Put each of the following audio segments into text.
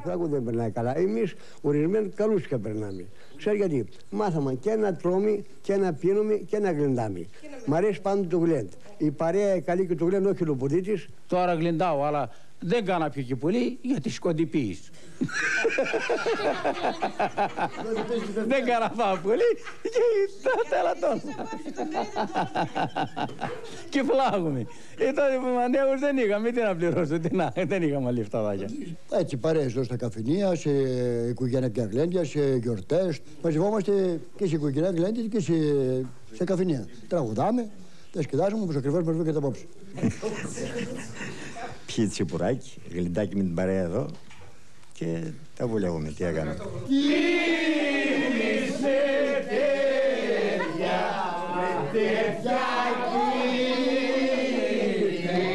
Φράγκο δεν περνάει καλά. Εμείς ορισμένοι καλούσικα περνάμε. Ξέρει γιατί. Μάθαμε και να τρώμε και να πίνουμε και να γλεντάμε. Μ' αρέσει πάντοτε το γλεντ. Η παρέα καλή και το γλεντ, όχι ο λοποδίτης. Τώρα γλεντάω, αλλά δεν κάνα πιο και πολύ γιατί σκοντιπείς. Δεν κάνα πάρα πολύ και τα τέλατον. Και φλάγουμε. Τότε που μανέγους δεν είχαμε, τι να πληρώσω, δεν είχαμε λεφτά δάκια. Έτσι παρέες εδώ στα καφενεία, σε οικογενειακά γλέντια, σε γιορτές. Μαζευόμαστε και σε οικογενειακά γλέντια και σε καφενεία. Τραγουδάμε, τα σκεδάζουμε όπως ακριβώς μας βγήκε απόψε. Πιει τσιπουράκι, γλυντάκι με την παρέα εδώ και τα βουλεύουμε. Τι έκανα. Κοίμησε τέτοια, τέτοια κύριε,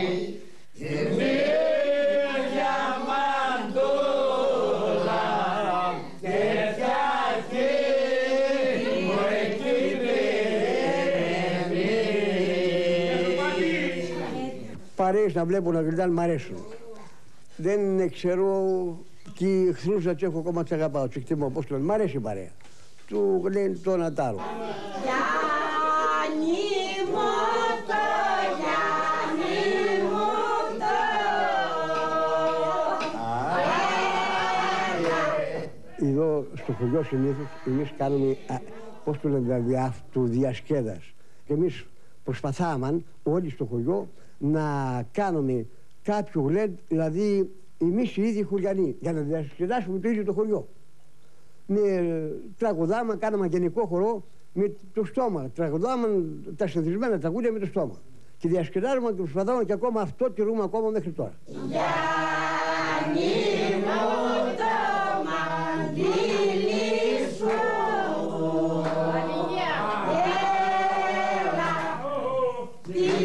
και τέτοια μαντόλα, τέτοια κύριε, μωρέ κύριε. Παρέες να βλέπω να γλεντάνε μ' αρέσουν. Δεν ξέρω και οι εχθρούς να τους έχω ακόμα τους αγαπάω, τους εκτιμώ, πώς το λένε. Μ' αρέσει η παρέα. Του λένε το ένα τ' άλλο. Εδώ στο χωριό συνήθως εμείς κάνουμε, πώς το λένε δηλαδή, αυτοδιασκέδαση. Και εμείς προσπαθάμε όλοι στο χωριό να κάνουμε κάποιο γλεντ, δηλαδή εμείς οι ίδιοι χωριανοί, για να διασκεδάσουμε το ίδιο το χωριό. Τραγουδάμε, κάναμε γενικό χορό με το στόμα. Τραγουδάμε τα συνηθισμένα τραγούδια με το στόμα. Και διασκεδάζουμε και προσπαθάμε και ακόμα αυτό τηρούμε ακόμα μέχρι τώρα. Yes.